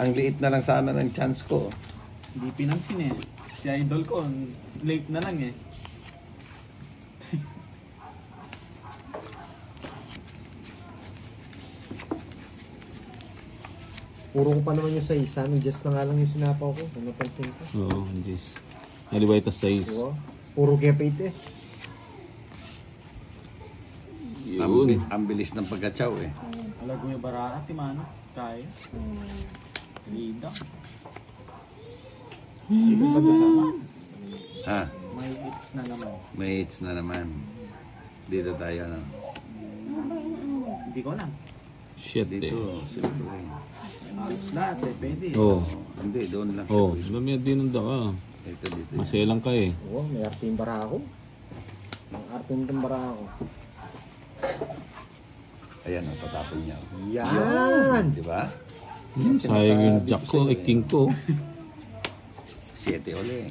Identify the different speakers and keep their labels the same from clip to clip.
Speaker 1: Ang liit na lang sana ng chance ko.
Speaker 2: Hindi pinansin eh. Si idol ko, late na lang eh.
Speaker 3: Puro ko pa naman yung 6. Sana just na nga lang yung sinapaw ko. Kung napansin ko.
Speaker 4: Oo, just. Naliway ito 6.
Speaker 3: Diba? Puro kepit eh.
Speaker 4: Yun.
Speaker 1: Ang bilis ng pagkatsaw eh.
Speaker 2: Alago yung barara, timano. Kaya. Lida. Dito ba kasama?
Speaker 1: Ha?
Speaker 2: May hits na naman.
Speaker 1: May hits na naman. Dito tayo na.
Speaker 2: Hindi ko lang.
Speaker 4: Shit eh.
Speaker 1: Dito, siyempre.
Speaker 2: Halos lahat eh, pwede.
Speaker 4: Oo.
Speaker 1: Hindi, doon lang.
Speaker 4: Oo, lamia din ka.
Speaker 1: Ito dito.
Speaker 4: Maselang ka eh.
Speaker 3: Oo, may arte yung bara ako. Ang arte yung bara ako.
Speaker 1: Ayan, ang patapon niya.
Speaker 3: Yan!
Speaker 1: Di ba?
Speaker 4: Sayang yung jack ko, king ko.
Speaker 1: 7 uli.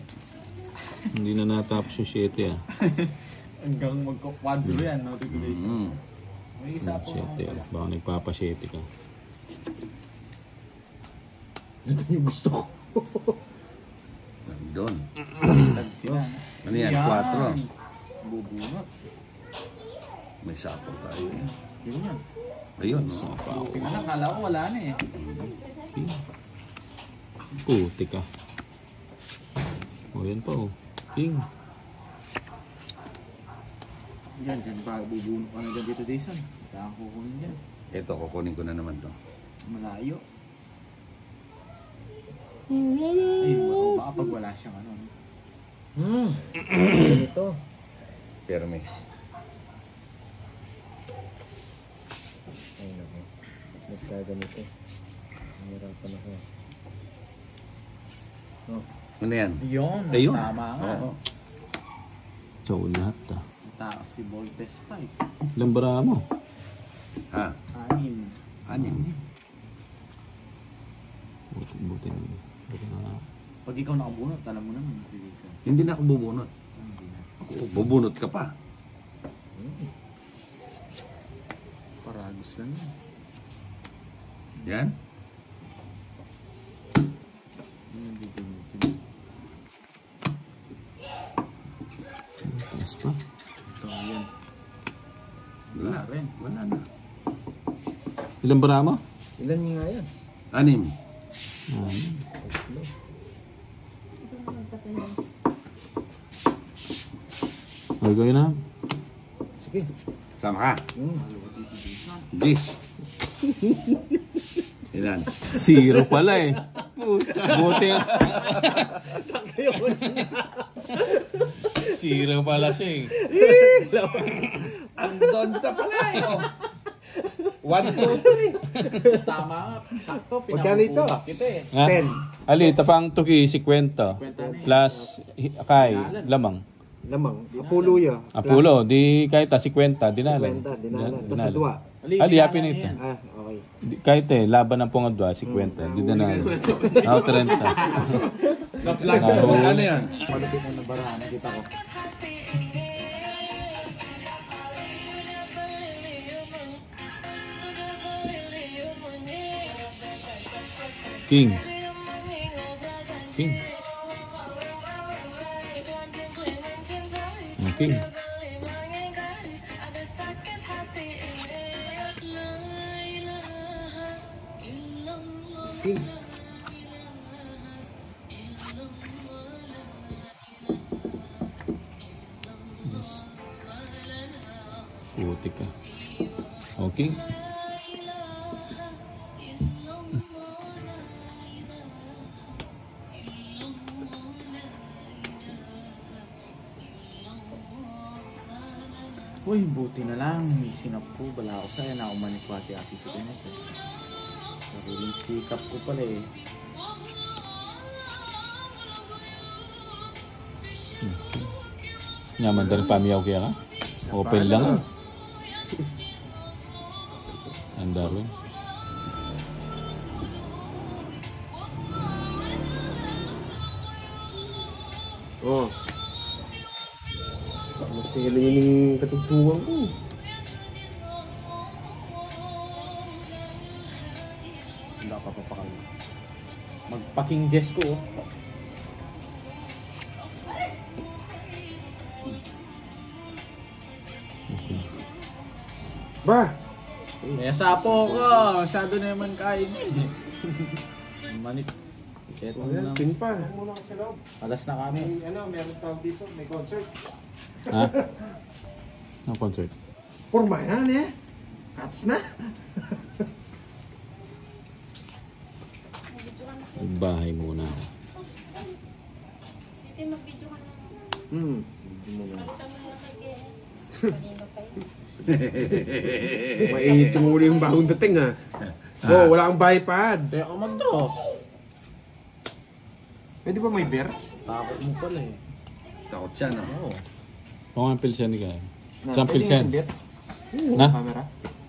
Speaker 4: Hindi na natapos yung 7 ah.
Speaker 2: Hanggang magkakwadro yan, notification.
Speaker 1: Mm.
Speaker 2: May isa po.
Speaker 4: 7 ah. Baka nagpapa-7 ka.
Speaker 3: Ito yung gusto ko.
Speaker 1: Nandun.
Speaker 2: Tag sila.
Speaker 1: Ano yan? 4.
Speaker 2: Bubunot.
Speaker 1: May sapo tayo.
Speaker 2: Yun yan.
Speaker 1: Ayun. No?
Speaker 2: Buti na lang, kala ko wala na eh.
Speaker 4: King. Puti ka. O yan pa oh. King.
Speaker 2: Yan, dyan pa bubunot ka na dyan dito, Jason. Saan kukunin dyan?
Speaker 1: Ito, kukunin ko na naman to.
Speaker 2: Malayo. Eh, baka pag wala siyang ano.
Speaker 3: Ito.
Speaker 1: Permex.
Speaker 3: Ay naku. Nagkaganito. Nahirapan ako. Oh.
Speaker 1: Ano yan?
Speaker 2: Yun,
Speaker 1: Ayun.
Speaker 2: tama nga.
Speaker 1: Oo.
Speaker 4: Chow lahat ah.
Speaker 2: Taas si Voltes 5.
Speaker 4: Ilang bara mo?
Speaker 1: Ha?
Speaker 2: 6.
Speaker 1: 6.
Speaker 4: Buti na. Buti na.
Speaker 2: Pag ikaw nakabunot, alam mo naman.
Speaker 1: Hindi na ako bubunot.
Speaker 2: Hindi na.
Speaker 1: Bubunot ka pa.
Speaker 2: Paragos lang yan.
Speaker 1: Yan.
Speaker 4: Yes pa.
Speaker 2: Ito yan.
Speaker 1: Wala
Speaker 2: rin.
Speaker 1: Wala na.
Speaker 4: Ilang bara mo?
Speaker 3: Ilan nga yan?
Speaker 1: 6.
Speaker 4: Okay, gawin na.
Speaker 3: Sige.
Speaker 1: Sama ka. Gis. Ilan?
Speaker 4: 0 pala eh. Buti nga. 0 pala siya eh.
Speaker 1: Andon ka pala eh. 1, 2, 3.
Speaker 2: Tama nga. Sakto.
Speaker 3: Magkano ito?
Speaker 2: Kita eh.
Speaker 4: Ha?
Speaker 3: 10.
Speaker 4: Ali, tapang tuki 50 plus kay lamang.
Speaker 3: Lamang. Apulo yun.
Speaker 4: Apulo, di kahit 50 dinalan.
Speaker 3: 50. Dinalan. Basta dua.
Speaker 4: Ali, yapin ito.
Speaker 3: Ah, okay.
Speaker 4: Kahit laban ng pungadwa 50, di dinalan. Ako 30.
Speaker 1: Na-plug ko. Ano yan?
Speaker 2: Malupit na nabarahan. Kita ko.
Speaker 4: King. King. King.
Speaker 3: King.
Speaker 4: Puti ka. Okay.
Speaker 2: Uy, buti na lang. May sinap ko. Bala ako sa'yo na umanikwati ako sa ganit. Sariling sikap ko pala eh.
Speaker 4: Nyaman dari pamiyaw kaya ka? Open lang ah. Ang dami.
Speaker 3: Oh. Masilo yun yung katugtugan ko.
Speaker 2: Wala pa papakal. Magpa-king Jess ko. Oh.
Speaker 3: Ba!
Speaker 2: May sapo ko. Masyado na naman kain. Manip. Ito
Speaker 3: Ayan,
Speaker 2: na.
Speaker 3: pin pa.
Speaker 2: Alas na kami.
Speaker 3: Meron tawag dito, may concert.
Speaker 4: Ha? Ang concert.
Speaker 3: Pormahan eh. Cuts na.
Speaker 4: Bahay muna.
Speaker 5: Hindi mag-video ka na.
Speaker 3: Hindi mo na.
Speaker 5: Pakita mo lang kay Kenneth. Kanina pa yun.
Speaker 3: Mainit yung uli yung bagong dating ha. Oh, wala kang bipad.
Speaker 2: Kaya ako mag-draw.
Speaker 3: Pwede ba may beer?
Speaker 2: Takot mo pala eh.
Speaker 1: Takot siya, no?
Speaker 2: Oo.
Speaker 4: Kung ang pilsen ni Kaya. Saan pilsen?
Speaker 3: Oo,
Speaker 4: Na?
Speaker 3: camera.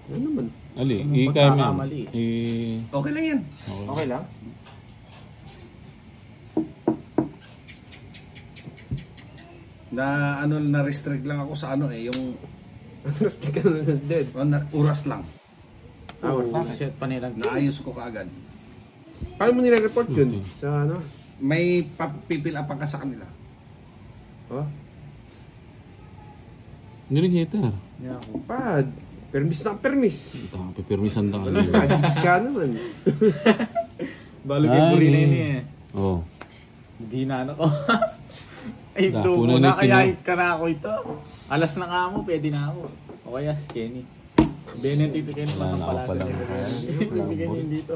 Speaker 3: Ano naman?
Speaker 4: Ali,
Speaker 2: Anong
Speaker 4: i-kaya mo
Speaker 2: pagkakamali?
Speaker 4: yan.
Speaker 1: Okay lang yan.
Speaker 3: Okay lang?
Speaker 1: Na ano, na-restrict lang ako sa ano eh, yung
Speaker 3: Nasty ka na dead.
Speaker 1: oras lang.
Speaker 2: Set pa nilang.
Speaker 1: Naayos ko kaagad.
Speaker 3: Paano mo nire-report yun? Sa ano?
Speaker 1: May pipil-up ka sa kanila.
Speaker 3: Oh?
Speaker 4: Hindi rin hitar.
Speaker 2: Yeah, ako.
Speaker 3: Pad. Permis na permis.
Speaker 4: Pipirmisan lang.
Speaker 3: Pagis ka naman.
Speaker 2: Balo kay
Speaker 4: Ay,
Speaker 2: Puri na yun
Speaker 4: eh.
Speaker 2: eh.
Speaker 4: Oo.
Speaker 2: Hindi na ano ko. Ay, ito
Speaker 4: Dapunan
Speaker 2: muna
Speaker 4: ni
Speaker 2: kaya
Speaker 4: Tino.
Speaker 2: hit ka na ako ito. Alas na nga mo, pwede na ako. O kaya si Kenny. Benen tito Kenny
Speaker 4: Wala na ako
Speaker 2: matang
Speaker 4: pala.
Speaker 2: Bibigyan niyo dito.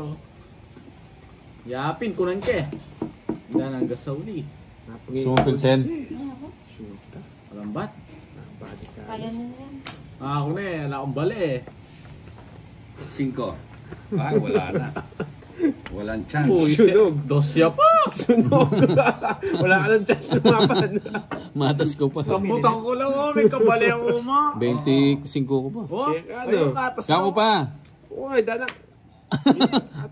Speaker 2: Yapin, kunan ka eh. Wala nang gasauli.
Speaker 4: Gusto mo pilsen?
Speaker 2: Walang bat.
Speaker 5: Kaya mo na yan.
Speaker 2: Ako na eh, wala akong bali eh.
Speaker 1: 5. Ay, wala na. Walang chance.
Speaker 2: Uy,
Speaker 3: Sunog.
Speaker 2: Dosya pa!
Speaker 3: Sunog. Wala ka ng chance lumapan.
Speaker 4: Matas ko pa.
Speaker 2: Sambutan ko lang oh, may kabali ang uma.
Speaker 4: 25 ko pa.
Speaker 2: Oh,
Speaker 3: Ano?
Speaker 2: ayun katas
Speaker 4: Kako pa.
Speaker 3: Uy, danak.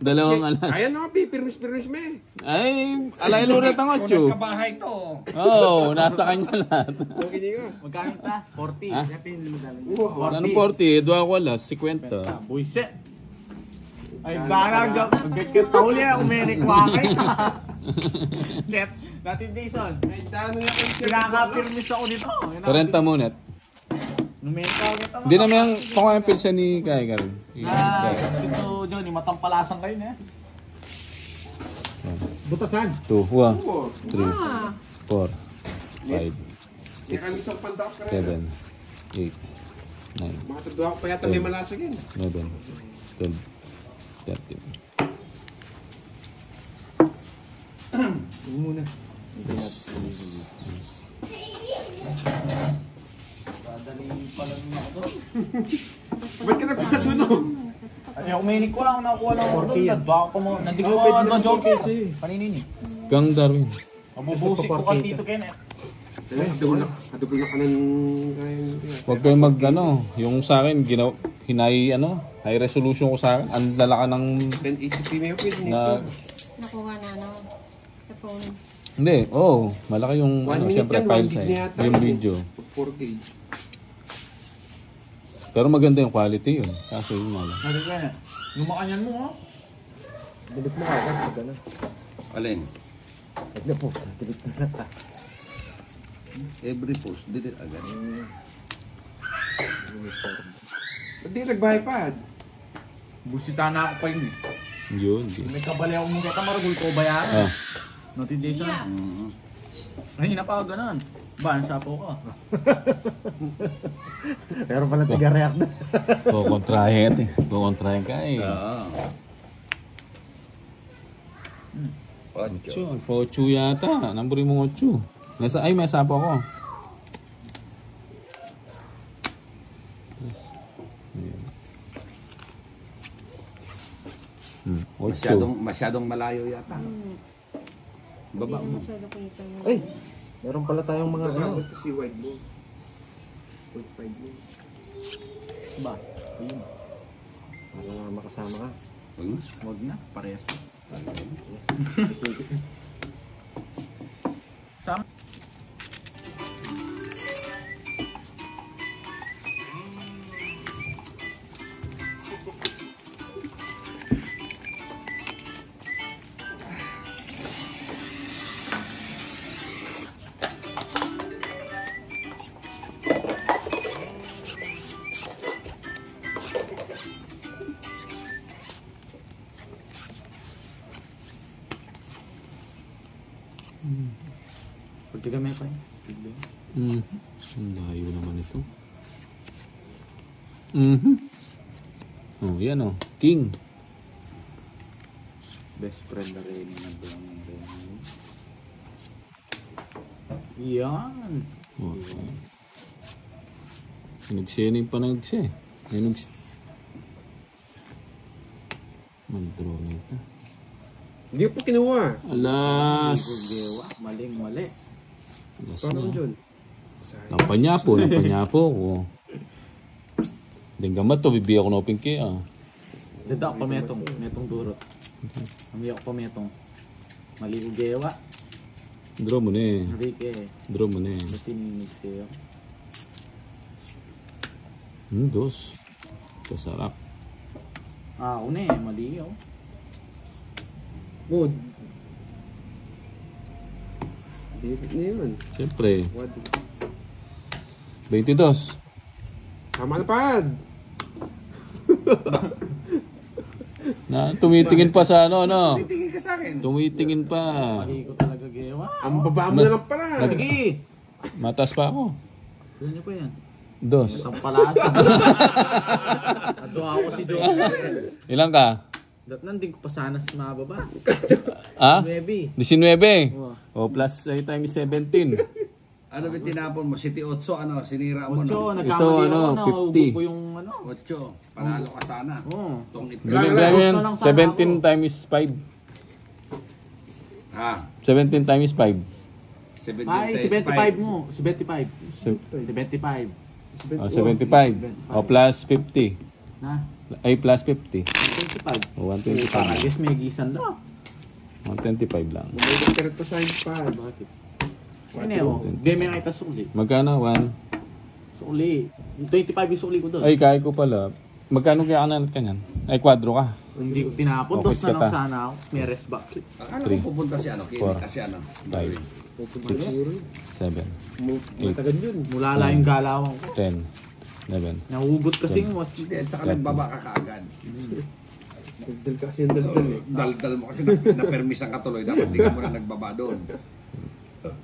Speaker 4: Dalawang alas.
Speaker 3: Ayan na, pirmis me.
Speaker 4: Ay, alay luret ang 8.
Speaker 1: Kabahay to.
Speaker 4: Oo, nasa kanya lahat.
Speaker 3: Okay niyo ka.
Speaker 2: Magkano ta? 40.
Speaker 4: Ha?
Speaker 3: Wow.
Speaker 4: Ano 40? Dua ko alas, 50.
Speaker 2: Buisit. Ay, darag. Magkakitauli ako, uminik wakay. Let. Natin Jason.
Speaker 3: Ay, dano lang kayo.
Speaker 2: Pinaka-firmis ako nito.
Speaker 4: 40 muna.
Speaker 2: Numinik ako nito.
Speaker 4: Hindi naman yung pangalan pilsen ni Kaya Karin.
Speaker 2: Ito, Johnny, matampalasan kayo na.
Speaker 3: Butasan.
Speaker 4: 2, 1, 3,
Speaker 5: Ah,
Speaker 4: 4, 5,
Speaker 3: May kami sa pandak ka
Speaker 4: 7,
Speaker 3: rin.
Speaker 4: 8, 9,
Speaker 3: Mga tadwa ko pa yata may malasag yan.
Speaker 4: 11, 12, 13.
Speaker 3: Huwag muna.
Speaker 2: Dadaling pa lang niya ako.
Speaker 3: Ba't ka nagpasunog?
Speaker 2: Ay, uminik ko lang, nakuha lang ako doon. Nadbaka ko mo. Nandigo ko ano, Joker. Paninini.
Speaker 4: Gang Darwin.
Speaker 2: Mabubusik ko ka dito, Kenneth.
Speaker 3: Hadupin ka ng kain.
Speaker 4: Huwag kayo mag ano, yung sa akin, hinay ano, high resolution ko sa akin. Ang lalaka ng
Speaker 3: 1080p na yun, pwede nito.
Speaker 4: na,
Speaker 5: nakuha na no. Sa phone.
Speaker 4: hindi, malaki yung
Speaker 3: 1
Speaker 4: ano,
Speaker 3: minute
Speaker 4: siyempre
Speaker 3: yan,
Speaker 4: file
Speaker 3: 1 gig na
Speaker 4: size,
Speaker 3: yata.
Speaker 4: yung video.
Speaker 3: 4K.
Speaker 4: Pero maganda yung quality yun. Kaso yun nga lang.
Speaker 2: Sabi ko yan, lumakanyan mo, oh.
Speaker 3: Delete mo kagad, pag ano.
Speaker 1: Alin?
Speaker 3: Huwag na post, delete na nata.
Speaker 1: Every post, delete agad.
Speaker 3: Ba't di nag-buy pad?
Speaker 2: Busita na ako pa yun, eh.
Speaker 4: Yun.
Speaker 2: May kabali ako mong kata, maragul ko bayaran.
Speaker 4: Ah,
Speaker 2: Notification.
Speaker 1: Mm.
Speaker 2: Ay, pa ako ganun. Ba, nasapo ko.
Speaker 3: Pero pala tiga-react na.
Speaker 4: kukontrahin eh. Kukontrahin ka eh.
Speaker 1: Oo. 8.
Speaker 4: 8 yata. Namburin mo 8. Ay, may sapo ako. Yes. Ayan. 8.
Speaker 1: Masyadong malayo yata. Baba
Speaker 5: Hindi na
Speaker 1: mo.
Speaker 5: masyado kita yun.
Speaker 3: Ay! Meron pala tayong mga ano. Kasi wide mo. 0.5 mo.
Speaker 2: Ba? Ayun.
Speaker 3: Para makasama ka.
Speaker 2: Huwag na, parehas na. Sama. Pagkagamay pa yun.
Speaker 4: Ang layo naman ito. Oh, yan oh. King.
Speaker 2: Best friend na rin. Yan.
Speaker 4: Oh. Sinugsiya na yung panagsiya eh. Mag-draw na ito.
Speaker 3: Hindi ko pa kinuha.
Speaker 4: Alas!
Speaker 2: Gewa. Maling mali.
Speaker 4: Alas
Speaker 3: Paano
Speaker 4: na.
Speaker 3: dyan?
Speaker 4: Napanyapo ko. Hindi gamat to, bibigyan ko na pinky ah.
Speaker 2: Dada ako pa metong durot. Amiyak ko pa metong. Mali ko gewa.
Speaker 4: Draw mo na eh.
Speaker 2: Enrique.
Speaker 4: Draw mo na eh.
Speaker 2: Ba't tininig sa'yo?
Speaker 4: Dos. Kasarap.
Speaker 2: Una eh. Mali oh.
Speaker 3: Good. David na yun.
Speaker 4: Siyempre.
Speaker 3: What?
Speaker 4: 22.
Speaker 3: Tama na pad.
Speaker 4: Na, tumitingin pa sa ano.
Speaker 1: Titingin ka sa akin.
Speaker 4: Tumitingin pa.
Speaker 2: Mali ko talaga gewa.
Speaker 3: Ang baba mo na lang pala.
Speaker 2: Sige!
Speaker 4: Matas pa ako.
Speaker 2: Doon niyo pa yan.
Speaker 4: Dos.
Speaker 2: Ang palaas. Ato ako si Joe.
Speaker 4: Ilang ka?
Speaker 2: Nanding ko pa sana si mababa.
Speaker 4: Ah?
Speaker 2: Maybe.
Speaker 4: 19.
Speaker 2: Oh.
Speaker 4: O plus ay times 17.
Speaker 1: Ano ba tinapon mo? City 8, ano? Sinira mo
Speaker 2: Ocho,
Speaker 1: no?
Speaker 2: nagkamali
Speaker 4: ano,
Speaker 2: ako na.
Speaker 4: 50.
Speaker 2: Ubo ko yung ano.
Speaker 1: 8. Panalo ka sana.
Speaker 2: Oo.
Speaker 1: Tungit ka.
Speaker 4: Bigyan mo yan.
Speaker 2: Gusto lang sana
Speaker 4: 17 times 5.
Speaker 1: Ha?
Speaker 4: 17 times 5.
Speaker 1: 70
Speaker 2: Ay,
Speaker 1: times
Speaker 2: 75 mo. 75. 75.
Speaker 4: O 75. O plus 50.
Speaker 2: Na?
Speaker 4: Ay plus 50.
Speaker 2: 25.
Speaker 4: O
Speaker 2: Para
Speaker 4: 125.
Speaker 2: guess may gisan na.
Speaker 4: 125 lang.
Speaker 3: May nagkarat pa sa akin pad.
Speaker 2: Bakit? Ano yun? Hindi may nakita sukli.
Speaker 4: Magkano? 1?
Speaker 2: Sukli. 25 yung sukli ko doon.
Speaker 4: Ay, kaya ko pala. Magkano kaya ka kanyan? Ay, kwadro ka.
Speaker 2: Hindi ko tinapon.
Speaker 4: Okay,
Speaker 2: Dos na lang
Speaker 4: kata.
Speaker 2: sana ako. May rest back.
Speaker 1: Akala
Speaker 4: Three.
Speaker 1: ko pupunta si ano? Kilit
Speaker 4: Four.
Speaker 1: kasi ano?
Speaker 4: 5, 7,
Speaker 3: Matagal yun.
Speaker 2: Mula lang yung galawang ko.
Speaker 4: 10, 11.
Speaker 2: Nahugot kasi yung mas.
Speaker 1: Hindi, at saka nagbaba ka kaagad.
Speaker 3: Daldal ka kasi yung daldal eh.
Speaker 1: Daldal mo kasi na-permisan ka tuloy. Dapat di ka muna nagbaba doon.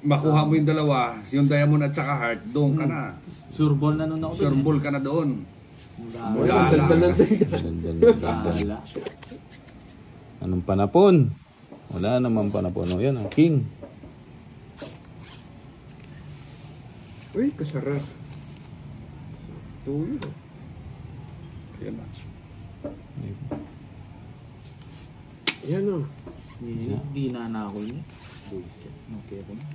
Speaker 1: Makuha mo yung dalawa, yung diamond at saka heart, doon ka na.
Speaker 2: Surbol na nun ako doon.
Speaker 1: Surbol ka na doon.
Speaker 3: Ay, ang daldal ng daldal.
Speaker 2: Gala.
Speaker 4: Anong panapon? Wala naman panapon. O yan, king.
Speaker 3: Uy, kasarap. Tuyo.
Speaker 1: Yan na.
Speaker 3: Yan o.
Speaker 2: Hindi na ako niya. Bullshit. Okay ko na.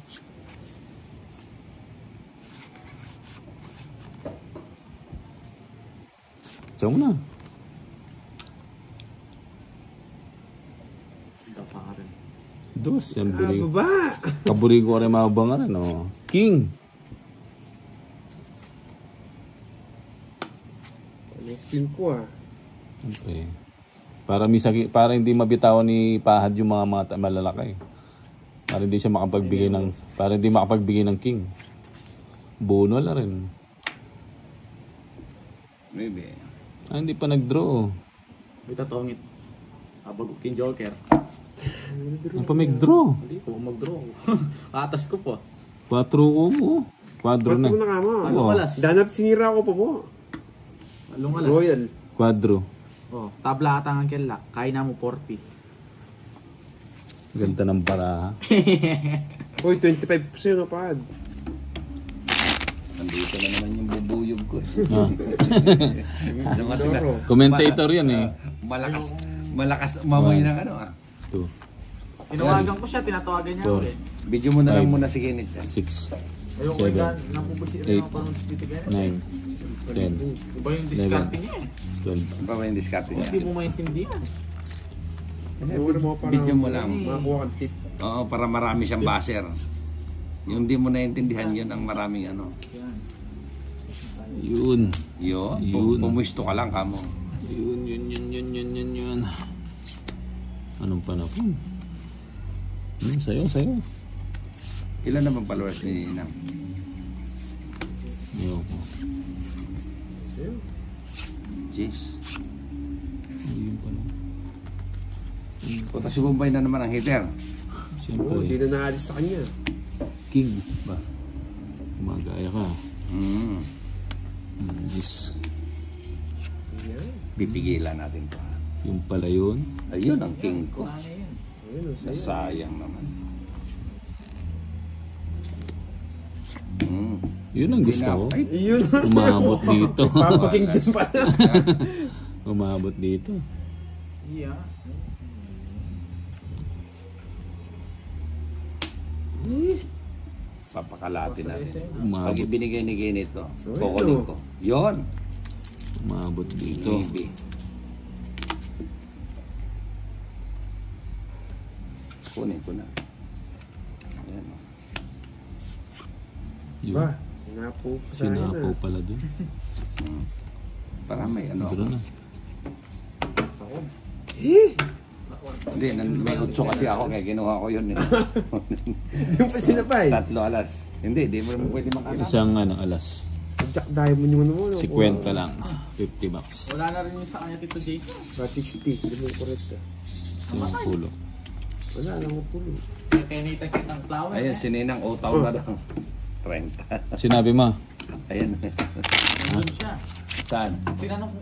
Speaker 4: Diyan mo na.
Speaker 2: Dapa ka rin.
Speaker 4: Dos. Yan, buri.
Speaker 3: Baba!
Speaker 4: Kaburi ko rin mababa nga rin. O. King.
Speaker 3: Ano yung 5 ah.
Speaker 4: Okay. Para hindi mabitawan ni Pahad yung mga malalaki. Para hindi siya makapagbigay ng king. Bono la rin.
Speaker 1: Maybe.
Speaker 4: Hindi pa nag-draw.
Speaker 2: May tatongit. Abag king joker.
Speaker 4: Ang pa mag-draw.
Speaker 2: Hindi ko mag-draw. Atas ko po.
Speaker 4: 4 ko. Quadro na.
Speaker 3: Ba't mo na nga mo?
Speaker 2: Along
Speaker 4: Oh.
Speaker 2: alas.
Speaker 3: Danap sinira ko pa po.
Speaker 2: Along alas.
Speaker 3: Royal.
Speaker 4: Quadro.
Speaker 2: Oh, tabla atangan kella. Kaya na mo 40.
Speaker 4: Ganda ng baraha.
Speaker 3: Uy, 25 sa'yo na pad.
Speaker 1: Nandito na naman yung bubuyog ko.
Speaker 4: Ah.
Speaker 3: Doro.
Speaker 4: Commentator yan eh.
Speaker 1: Malakas mamoy ng ano ah.
Speaker 4: 2,
Speaker 2: Tinawagan ko siya, tinatawagan niya ako
Speaker 4: Four.
Speaker 2: eh.
Speaker 1: Video mo na lang
Speaker 4: Five.
Speaker 1: muna si Kenneth.
Speaker 4: 6,
Speaker 2: Ayoko
Speaker 4: Seven.
Speaker 2: yan, napupusi rin
Speaker 4: Eight.
Speaker 2: ako parang dito kaya.
Speaker 4: 9, 10,
Speaker 2: Iba yung discarte niya eh.
Speaker 4: 12.
Speaker 1: Ano pa ba yung discarte niya?
Speaker 2: Hindi mo maintindihan.
Speaker 1: Video mo lang.
Speaker 3: Makakuha ka tip.
Speaker 1: Oo, para marami siyang baser. Yung di mo naintindihan yun ang maraming ano.
Speaker 4: Yun.
Speaker 1: Yun. Pumuisto ka lang kamo.
Speaker 4: Yun. Anong panapon? Sayo.
Speaker 1: Ilan naman followers ni Inang?
Speaker 4: Ayoko.
Speaker 1: Jeez.
Speaker 4: Yun pala.
Speaker 1: Punta si Bombay na naman ang hater.
Speaker 4: Siyempre,
Speaker 3: Hindi na naalis sa kanya.
Speaker 4: king ba? Magaya ka.
Speaker 1: Mm.
Speaker 4: Yes.
Speaker 3: Yan.
Speaker 1: Pipigilan natin to.
Speaker 4: Yung pala yun.
Speaker 1: Ayun ang king ko.
Speaker 2: Wala na yun.
Speaker 3: Ayun, o, sa'yo.
Speaker 1: Nasayang naman. Mm.
Speaker 4: Yun ang gusto ko.
Speaker 1: Ay,
Speaker 3: Yun.
Speaker 4: Umabot dito.
Speaker 3: Papaking din pa.
Speaker 4: Umabot dito.
Speaker 2: Yeah.
Speaker 1: papakalatin natin. Pag
Speaker 4: Umabot.
Speaker 1: ibinigay ni Ginit to, kukunin ko. Yon.
Speaker 4: Umabot dito.
Speaker 1: Maybe. Kunin ko na. Ayan.
Speaker 4: Yun.
Speaker 3: Ba, sinapo pa sa akin
Speaker 4: Sinapaw pala dun.
Speaker 1: Para may ano.
Speaker 4: Sobra na.
Speaker 1: Hindi, may utso kasi ako kaya ginawa ko yun.
Speaker 3: Yung pa sinapay.
Speaker 1: 3 alas. Hindi, di mo pwede makakala.
Speaker 4: Isang alas.
Speaker 3: Jack Diamond yung ano mo. no?
Speaker 4: 50 lang. 50 bucks.
Speaker 2: Wala na rin yung sa kanya Tito Jason.
Speaker 3: Ba, 60. Hindi mo correct ah.
Speaker 4: Yung pulo.
Speaker 3: Wala lang ko pulo.
Speaker 2: Kaya nita kitang flower.
Speaker 1: Ayun, sininang utaw na daw. 30.
Speaker 4: Sinabi mo,
Speaker 1: Ayan.
Speaker 2: Nandun siya.
Speaker 1: Saan?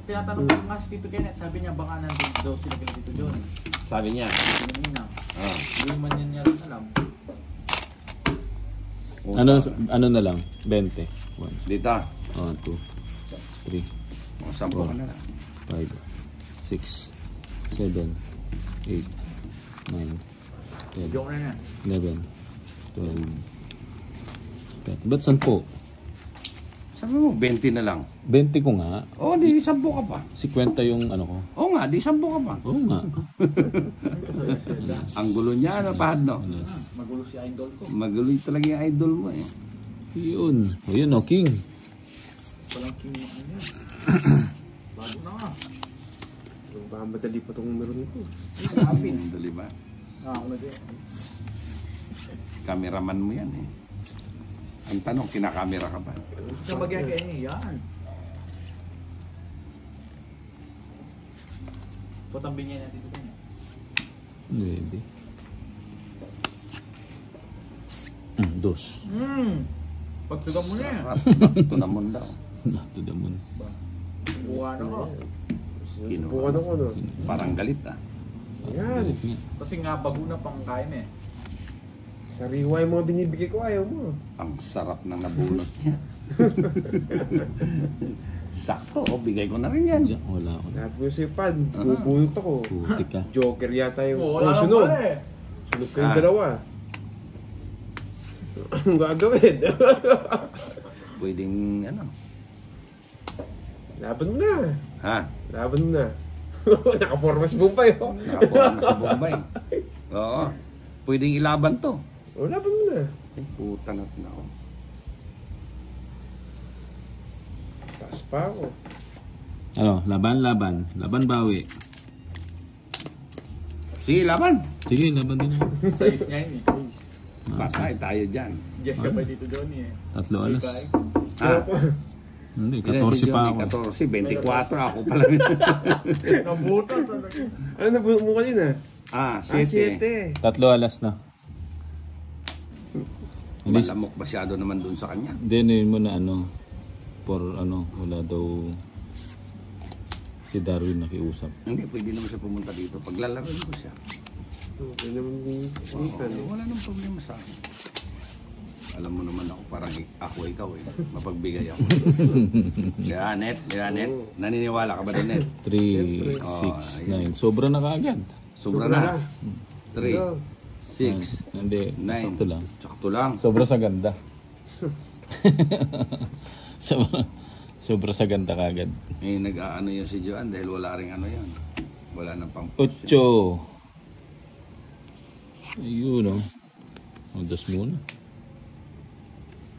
Speaker 2: Tinatanong ko nga si Tito Kenneth. Sabi niya baka nandun daw sila kay Tito John.
Speaker 1: Sabi niya.
Speaker 2: Pinamina.
Speaker 1: Ah.
Speaker 2: Hindi man yan niya rin alam.
Speaker 4: ano na lang? 20. 1,
Speaker 1: Dito.
Speaker 4: 2, 3,
Speaker 1: O, 10 ka na lang.
Speaker 4: 5, 6, 7, 8, 9, 10,
Speaker 2: Joke na na.
Speaker 4: 11, 12. Ba't 10?
Speaker 1: Sabi mo, 20 na lang.
Speaker 4: 20 ko nga.
Speaker 1: O, di 10 ka pa.
Speaker 4: 50 yung ano ko.
Speaker 1: Oo nga, di 10 ka pa.
Speaker 4: Oo nga.
Speaker 1: Ang gulo niya, ano, pahad, no?
Speaker 2: Magulo si idol ko.
Speaker 1: Magulo talaga yung idol mo, eh.
Speaker 4: Yun. O yun o, king.
Speaker 2: Walang king mo ano yan. Bago na nga.
Speaker 3: Baka madali pa itong numero nito.
Speaker 2: Kapin.
Speaker 1: Dali ba?
Speaker 2: Ako na din.
Speaker 1: Cameraman mo yan, eh. Ang tanong, kinakamera ka ba?
Speaker 2: Sa bagay kaya niya yan. Patambing niya natin ito.
Speaker 4: Hindi. 2.
Speaker 2: Pagtugan mo na yan.
Speaker 1: Ito naman daw.
Speaker 4: Nato damon.
Speaker 2: Buwan ako.
Speaker 1: Kinuha.
Speaker 3: Bukan ako, no?
Speaker 1: Parang galit, ah.
Speaker 3: Yan.
Speaker 2: Kasi nga bago na pang kain eh.
Speaker 3: Sariwa yung mga binibigay ko, ayaw mo.
Speaker 1: Ang sarap na nabunot niya. Sakto, oh, bigay ko na rin yan.
Speaker 4: Diyan, wala ako.
Speaker 3: Lahat ko yung sipad, bubunot ako.
Speaker 4: Putik ka.
Speaker 3: Joker yata yung...
Speaker 2: Wala lang
Speaker 3: sunod.
Speaker 2: pala eh.
Speaker 3: Sunod kayong dalawa. Anong gagawin?
Speaker 1: Pwedeng, ano.
Speaker 3: Laban mo na.
Speaker 1: Ha?
Speaker 3: Laban mo na. Nakaporma si Bumpay. Oh.
Speaker 1: Nakapuan na si Bombay. Oo. Pwedeng ilaban to.
Speaker 3: O, laban mo na.
Speaker 1: Ay, puta na ako.
Speaker 3: Taas pa ako.
Speaker 4: Ano, laban. Laban bawi.
Speaker 1: Sige, laban.
Speaker 4: Sige, laban din ako.
Speaker 2: Size niya yun eh. Size.
Speaker 1: Patay tayo dyan.
Speaker 2: Yes ka pa dito Johnny eh.
Speaker 4: 3 alas.
Speaker 1: Ha?
Speaker 4: Hindi,
Speaker 1: Ilan si
Speaker 4: 14 pa
Speaker 1: Johnny?
Speaker 4: ako.
Speaker 1: 14, 24 ako pala.
Speaker 2: Nabuta talaga.
Speaker 3: Ano nabuno mo kanina?
Speaker 1: Ah,
Speaker 3: 7.
Speaker 4: 3 alas na. Hindi,
Speaker 1: Malamok masyado naman dun sa kanya.
Speaker 4: hindi mo na ano, wala daw si Darwin nakiusap.
Speaker 1: Hindi, pwede naman siya pumunta dito. Paglalaroin ko siya.
Speaker 3: Okay naman yung
Speaker 1: Oo,
Speaker 3: sinitan.
Speaker 1: wala nang problema sa akin. Alam mo naman ako, parang ako ikaw eh. Mapagbigay ako. Kaya, Net. Naniniwala ka ba doon, Net?
Speaker 4: 3,
Speaker 1: Oh,
Speaker 4: 6, 9. Sobra na kaagad.
Speaker 1: Sobra na. 3, 6,
Speaker 4: Hindi,
Speaker 1: 9.
Speaker 4: sakto lang.
Speaker 1: Sakto lang.
Speaker 4: Sobra sa ganda. Sobra sa ganda kaagad.
Speaker 1: Eh, nag-aano yun si Joan dahil wala rin ano yan. Wala nang pang
Speaker 4: 8. Ayun o. Dos muna.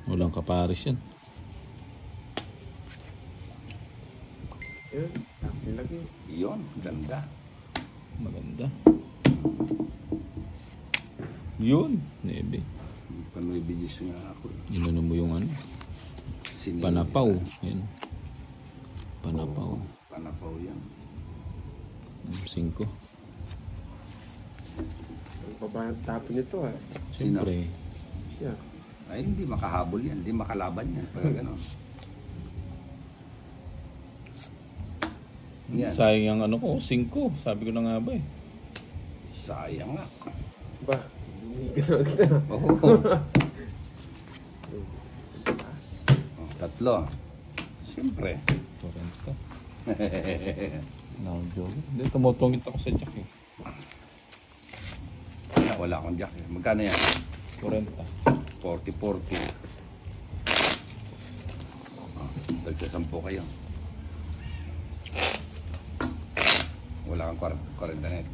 Speaker 4: Walang kaparis yan.
Speaker 3: Yun, laki.
Speaker 1: Yun, ganda.
Speaker 4: Maganda. Yun. Nebe.
Speaker 1: Panoy bigis nga ako.
Speaker 4: Inano mo yung ano?
Speaker 1: Sinili.
Speaker 4: Panapaw. Yan. Panapaw.
Speaker 1: Panapaw yan.
Speaker 4: 5.
Speaker 3: Babahan tapon nito ah.
Speaker 4: Siyempre.
Speaker 3: Siya.
Speaker 1: Ay, hindi makahabol yan. Hindi makalaban yan. Pag gano'n. Yan.
Speaker 4: Sayang ang ano ko, 5. Sabi ko na nga ba eh.
Speaker 1: Sayang nga.
Speaker 3: Ba? Ganun na.
Speaker 1: Oo. Tatlo. Siyempre.
Speaker 4: 40. No joke. Hindi, tumutungit ako sa jack eh.
Speaker 1: Wala akong jack. Magkano yan?
Speaker 4: 40.
Speaker 1: 40-40. Tagsasampo kayo. Wala kang 40 net.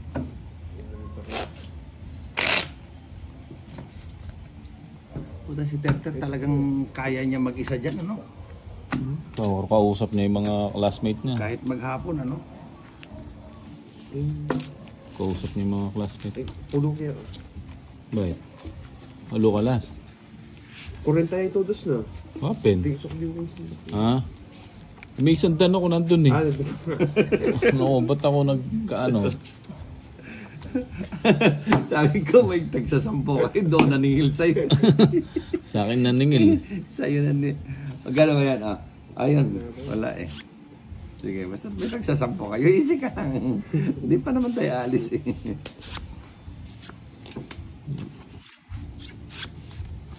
Speaker 1: Puta si Terter talagang kaya niya mag-isa dyan, ano?
Speaker 4: So, kausap niya yung mga classmate niya.
Speaker 1: Kahit maghapon, ano?
Speaker 4: Kausap niya yung mga classmate.
Speaker 3: Pulo kaya.
Speaker 4: Bakit? Halo ka las.
Speaker 3: 40 yung todos na.
Speaker 4: Open.
Speaker 3: Hindi ko yung
Speaker 4: Ha? May isang dan ako nandun eh.
Speaker 3: Ah,
Speaker 4: No, ba't ako nagkaano?
Speaker 1: Sabi ko, may tagsasampo kayo doon naningil sa'yo.
Speaker 4: Sa akin naningil.
Speaker 1: Sa'yo naningil. Magkano ba yan? Ah, ayun, wala eh. Sige, basta may tagsasampo kayo. Easy ka lang. Hindi pa naman tayo alis eh.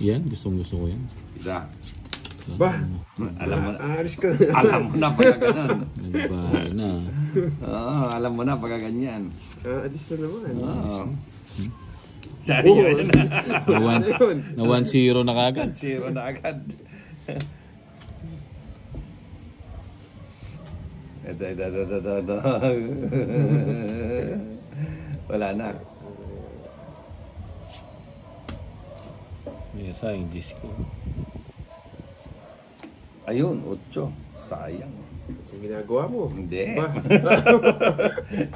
Speaker 4: Yan, gusto ko yan.
Speaker 1: Isa.
Speaker 3: ba?
Speaker 1: Alam mo na.
Speaker 3: Aalis ka.
Speaker 1: Alam mo na pagka ganun.
Speaker 4: Nagbahay na.
Speaker 1: Oo, alam mo na pagka ganyan.
Speaker 3: Aalis na naman.
Speaker 1: Oo. Sa'yo yun.
Speaker 4: Na 1-0 na kagad.
Speaker 1: 0 na agad. Ito. Wala na.
Speaker 4: Yes, ay, Diyos ko.
Speaker 1: Ayun, 8. Sayang.
Speaker 3: Ang ginagawa mo.
Speaker 1: Hindi.
Speaker 3: Ba?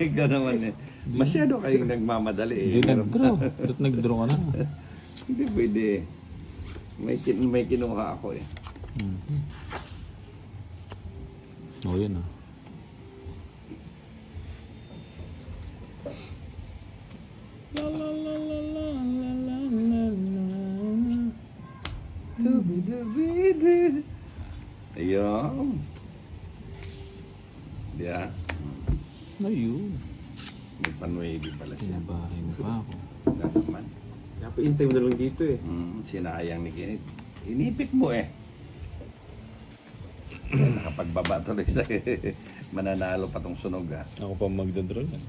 Speaker 1: Ikaw naman eh. Masyado kayong nagmamadali eh.
Speaker 4: Hindi nag-draw. Ba't nag-draw ka na?
Speaker 1: Hindi pwede. May kinuha ako eh.
Speaker 4: Oo, yan ah.
Speaker 1: Ayun. Yeah.
Speaker 4: Ayun.
Speaker 1: May panwebe pala siya.
Speaker 4: Sinabahay mo pa ako.
Speaker 1: Wala naman.
Speaker 3: Napaintay mo na lang dito eh.
Speaker 1: Sinayang ni Kinit. Inipit mo eh. Nakapagbaba tuloy sa mananalo pa tong sunog ah.
Speaker 4: Ako pa magdadraw yan.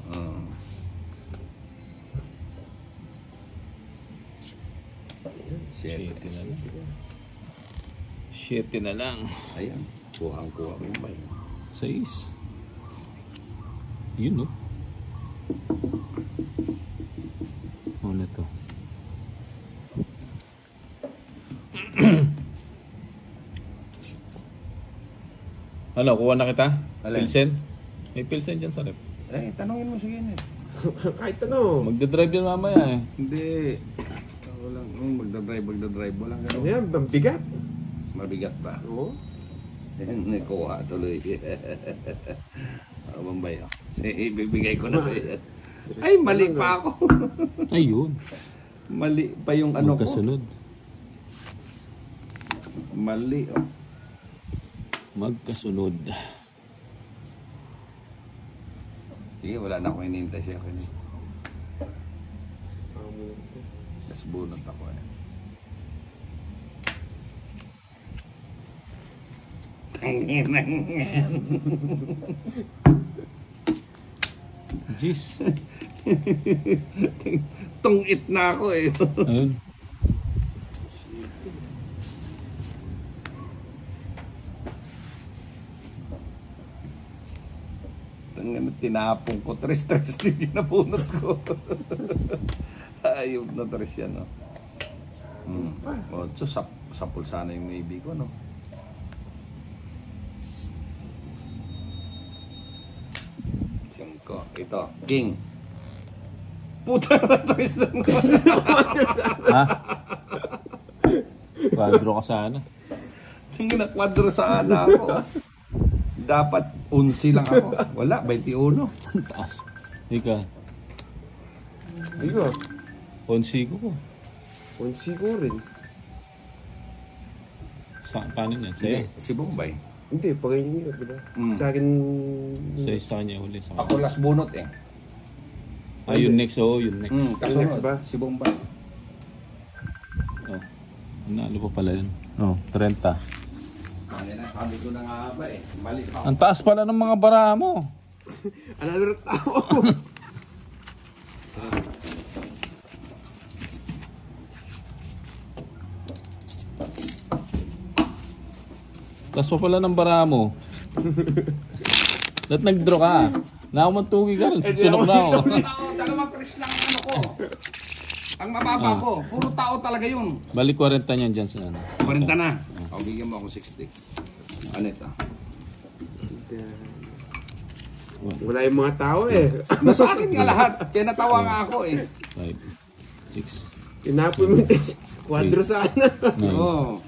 Speaker 1: Shit.
Speaker 4: Shit na lang.
Speaker 1: Ayan. Kuhang-kuha ko ba yun?
Speaker 4: 6. Yun no. Ano to? Ano, kuha na kita?
Speaker 1: Alin?
Speaker 4: Pilsen? May pilsen dyan sa rep.
Speaker 1: Tanongin mo si Kinit.
Speaker 3: Kahit ano.
Speaker 4: Magdadrive yan mamaya eh.
Speaker 1: Hindi. Walang magdadrive. Walang
Speaker 3: Ano
Speaker 1: gano'n.
Speaker 3: yan? Bigat.
Speaker 1: Mabigat pa.
Speaker 3: Oo.
Speaker 1: Nakuha tuloy. Bombay ako. Ibibigay ko na sa'yo. Ay, mali pa ako.
Speaker 4: Ayun.
Speaker 1: Mali pa yung ano ko.
Speaker 4: Magkasunod.
Speaker 1: Mali. Oh.
Speaker 4: Magkasunod.
Speaker 1: Sige, wala na akong hinihintay siya. Tapos bunot ako eh.
Speaker 4: Jeez.
Speaker 1: Tungit na ako eh.
Speaker 4: Ayun.
Speaker 1: Tinapong ko. Tres din ginabunot ko. Ayun na tres yan, no? So, sapul sana yung maybe ko, no? Singko. Ito, king. Puta na tres na naman.
Speaker 4: Ha? Quadro ka sana.
Speaker 1: Tingin na kwadro sa ana ako. Dapat 11 lang ako. Wala, 21.
Speaker 4: Taas. Ika.
Speaker 3: Ayun.
Speaker 4: Onsigo ko.
Speaker 3: Ponsi ko rin.
Speaker 4: Paano yan? Sa'yo?
Speaker 1: Si Bombay.
Speaker 3: Hindi, pag yun yun. Diba?
Speaker 1: Mm.
Speaker 3: Sa akin...
Speaker 4: Sa kanya huli. Sa kanya.
Speaker 1: Ako last bunot eh.
Speaker 4: Yun next. Yun next.
Speaker 1: Kasunod
Speaker 3: Next ba?
Speaker 1: si Bombay.
Speaker 4: Oh. Nalo pa pala yun. 30.
Speaker 1: Kanina, sabi ko na nga ba eh. Mali pa.
Speaker 4: Ang taas pala ng mga bara mo.
Speaker 3: Another tao.
Speaker 4: Taas pa pala ng bara mo. Ba't nag-draw ka? Nakamantugi ka rin. Sunok na ako.
Speaker 1: Tao, dalawang tris lang ang ano ko. Ang mababa ko. Puro tao talaga yun.
Speaker 4: Balik 40 niyan dyan sa ano.
Speaker 1: 40 na. O, bigyan mo ako 60. Ano ito?
Speaker 3: Wala yung mga tao eh.
Speaker 1: Nasa akin nga lahat. Kaya natawa nga ako eh.
Speaker 4: 5, 6,
Speaker 3: Tinapon mo yung kwadro sana.
Speaker 4: 9,
Speaker 1: Oo.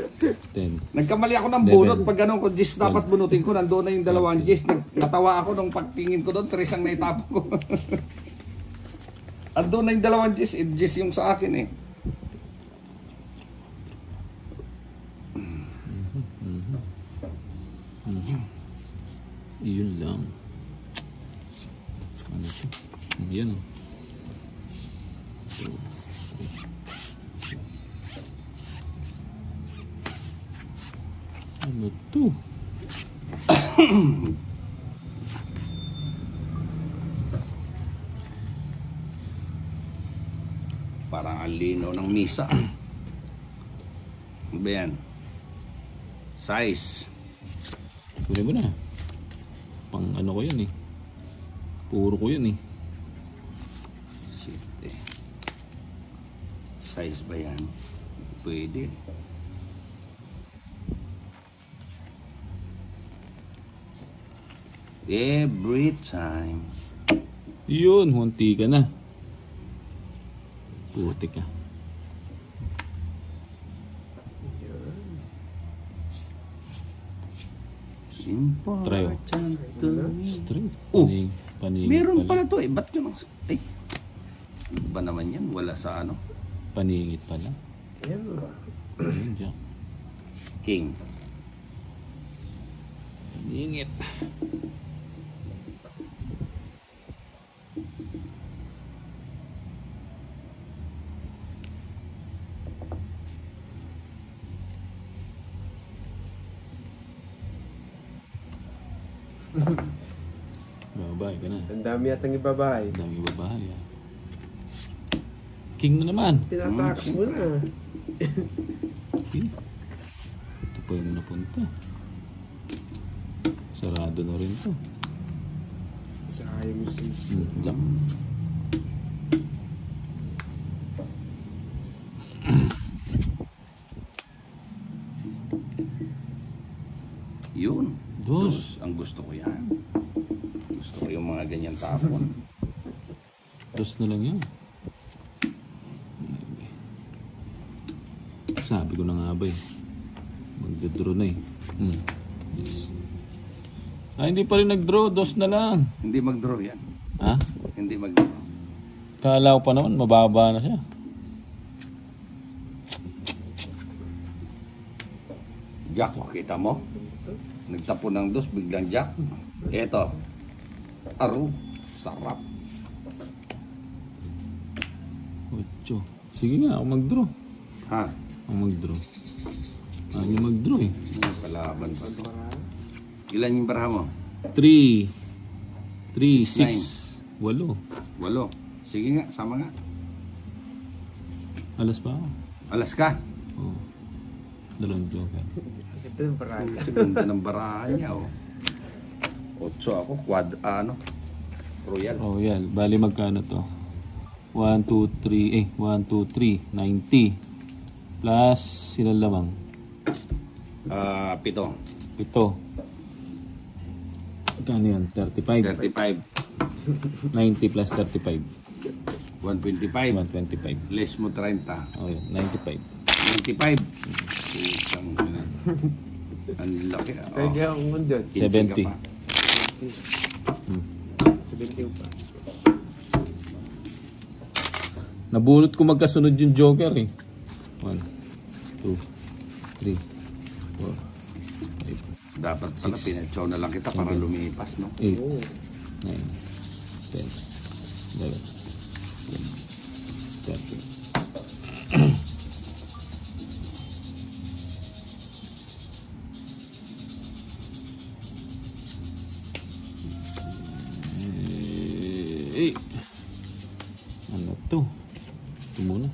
Speaker 4: 10.
Speaker 1: Nagkamali ako ng bunot. Pag ganun ko, Gis dapat bunutin ko. Nandoon na yung dalawang Gis. Natawa ako nung pagtingin ko doon. 3 ang naitapon ko. Andun na yung dalawang Gis. Gis yung sa akin eh.
Speaker 4: Yun lang. Ano siya? Yan o. 2, 3. Ano to?
Speaker 1: Parang ang lino ng misa. Ano ba yan? Size.
Speaker 4: Huli mo na. Pang ano ko yun eh. Puro ko yun eh.
Speaker 1: Shit eh. Size ba yan? Pwede. Every time.
Speaker 4: Yun, hunti ka na. Puti ka.
Speaker 1: Simple.
Speaker 4: Try, oh.
Speaker 1: Gentleman.
Speaker 4: Straight.
Speaker 1: Oh,
Speaker 4: Paningit
Speaker 1: Meron
Speaker 4: pala.
Speaker 1: pala to eh. Ba't yun ang... Ay. Ano ba naman yan? Wala sa ano?
Speaker 4: Paningit pala.
Speaker 3: Ayan.
Speaker 4: Ayun dyan.
Speaker 1: King.
Speaker 4: Paningit. Babae ka na.
Speaker 3: Ang dami yatang ibabahay.
Speaker 4: Ang dami babae ah. King na naman.
Speaker 3: Tinatakas mo na.
Speaker 4: King. Ito pa yung napunta. Sarado na rin to.
Speaker 3: Sayang mo sis.
Speaker 4: Lang.
Speaker 1: Yun.
Speaker 4: Dos.
Speaker 1: Ang gusto ko yan. Gusto ko yung mga ganyan tapon.
Speaker 4: Dos na lang yan. Sabi ko na nga ba eh. Magdadraw na eh. Yes. Hindi pa rin nag-draw. Dos na lang.
Speaker 1: Hindi mag-draw yan.
Speaker 4: Ha?
Speaker 1: Hindi mag-draw.
Speaker 4: Kala ko pa naman mababa na siya.
Speaker 1: Jack, kita mo? Nagtapon ng dos, biglang jack. Eto. Aro. Sarap.
Speaker 4: 8. Sige nga, ako mag-draw.
Speaker 1: Ha?
Speaker 4: Ako mag-draw. Ano mag-draw eh.
Speaker 1: Palaban pa to. Ilan yung baraha mo?
Speaker 4: 3,
Speaker 1: 6,
Speaker 4: 6, 8.
Speaker 1: 8. Sige nga, sama nga.
Speaker 4: Alas pa ako.
Speaker 1: Alas ka.
Speaker 4: Oh. Dalawang joker.
Speaker 3: Ito yung parang.
Speaker 1: Ganda ng baraha niya, oh. 8 ako, Royal.
Speaker 4: Oh, yan. Bali magkano to? 1, 2, 3, 90. Plus, silang lamang?
Speaker 1: 7.
Speaker 4: 7. Magkano yan? 35.
Speaker 1: 35.
Speaker 4: 90 plus 35.
Speaker 1: 125.
Speaker 4: 125.
Speaker 1: Less mo 30.
Speaker 4: Oh, yun. 95.
Speaker 1: 95. Isang ganun. Ang laki.
Speaker 3: Kaya di ako mo dyan.
Speaker 4: 70.
Speaker 3: 70 pa.
Speaker 4: Nabunot ko magkasunod yung joker eh. 1, 2, 3, 4, 5,
Speaker 1: Dapat pala pinatsaw na lang kita para lumipas, no?
Speaker 4: 8,
Speaker 3: Oo.
Speaker 4: 9, 10, 11, 12, 13. Ano to? Ito muna.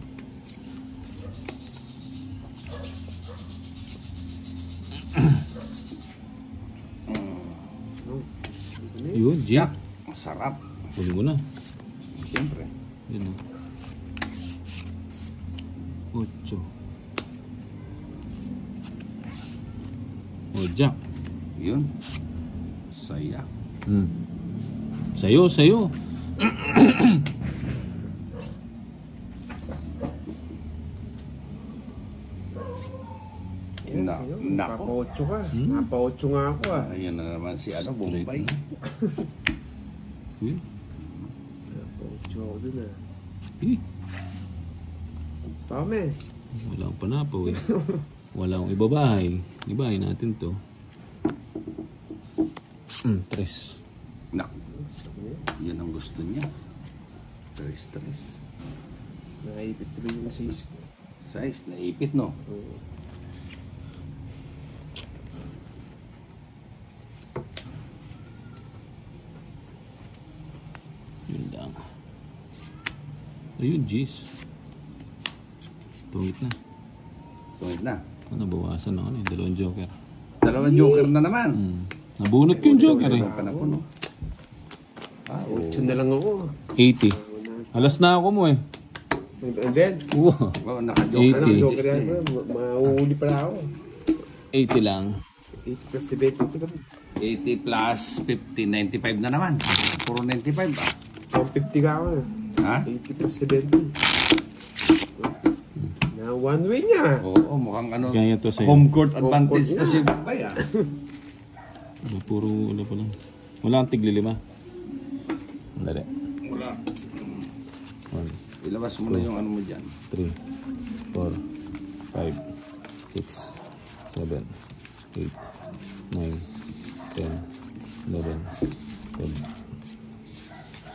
Speaker 4: Yun, Jeep.
Speaker 1: Ang sarap.
Speaker 4: Huli mo na.
Speaker 1: Siyempre.
Speaker 4: Yun o. 8. O, Jack.
Speaker 1: Yun. Saya.
Speaker 4: Sayo, sayo.
Speaker 3: Sa'yo.
Speaker 1: Nako.
Speaker 3: Napa-8 ka. Napa-8 nga ako ah.
Speaker 1: Ayan na naman si Bombay.
Speaker 4: Yun.
Speaker 3: Napa-8 ako dun ah.
Speaker 4: Eh,
Speaker 3: Pame.
Speaker 4: wala akong panapaw eh. Wala akong ibabahay. Ibahay natin to. 3.
Speaker 1: Nako. Yan ang gusto niya. Stress.
Speaker 3: Nakaipit tuloy yung sis ko.
Speaker 1: Size, naipit, no?
Speaker 3: Oo.
Speaker 4: Yun lang. Ayun, jeez. Tungit na.
Speaker 1: Sungit na.
Speaker 4: Nabawasan na ano eh. 2 joker.
Speaker 1: Dalawang joker na naman.
Speaker 4: Nabunot ko yung joker eh.
Speaker 1: Dalawang ka na po, no? Ah, oo.
Speaker 3: 8 na lang ako.
Speaker 4: 80. Alas na ako mo eh.
Speaker 3: And then,
Speaker 4: Wow.
Speaker 1: Oh, naka-joker.
Speaker 4: 80.
Speaker 3: anong joker yan? Mauuli pala ako.
Speaker 4: 80 lang.
Speaker 3: 8 plus 70 ito lang.
Speaker 1: 80 plus 50, 95 na naman. Puro 95 ah.
Speaker 3: 150 ka ako na.
Speaker 1: Ha?
Speaker 3: 80 plus 70. Na one way niya.
Speaker 1: Oo, mukhang ano.
Speaker 4: Kaya to sa'yo.
Speaker 1: Home court advantage
Speaker 3: Home
Speaker 1: na
Speaker 3: court
Speaker 1: si Bombay ah.
Speaker 4: Puro ano pa lang. Wala ang tigli-5. Andali.
Speaker 1: Wala.
Speaker 4: 1,
Speaker 1: Ilabas mo na yung ano mo dyan.
Speaker 4: 3, 4, 5, 6, 7, 8, 9, 10, 11, 12,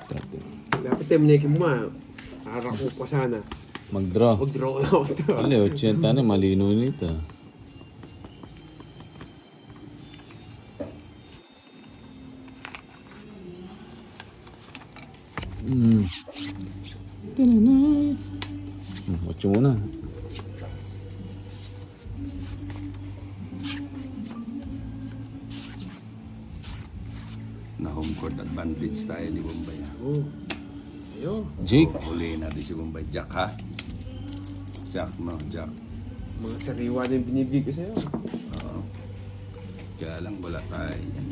Speaker 4: 13.
Speaker 3: Dapat tayo manikin mo ah. Harap ko pa sana.
Speaker 4: Mag-draw.
Speaker 3: Mag-draw na ako ito.
Speaker 4: Wala, 80 na. Malino nito. Watch muna.
Speaker 1: Na home court advantage tayo ni Bombay ah.
Speaker 3: Oo. Sa'yo.
Speaker 4: Jake.
Speaker 1: Huliin natin si Bombay. Jack ha? Jack no, Jack.
Speaker 3: Mga sariwa na yung binibigay ko sa'yo.
Speaker 1: Oo. Kaya lang wala tayo yan.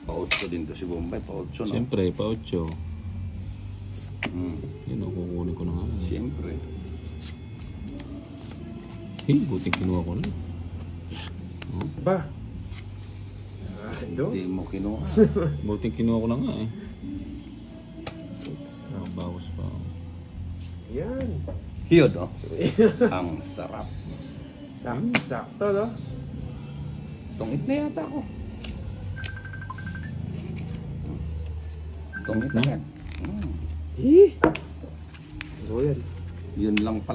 Speaker 1: Pa-8 din to si Bombay. Pa-8 no?
Speaker 4: Siyempre, pa-8. Yun ang kukunin ko na nga.
Speaker 1: Siyempre.
Speaker 4: Buti kinuha ko na.
Speaker 3: Ba? Sarado?
Speaker 1: Hindi mo kinuha.
Speaker 4: Buti kinuha ko na nga eh. Bawas pa.
Speaker 3: Yan.
Speaker 1: Yun no? Ang sarap.
Speaker 3: Sakto, no?
Speaker 1: Tungit na yata ako. Tungit na yan.
Speaker 3: Eh? Ano yan?
Speaker 1: Yun lang pala.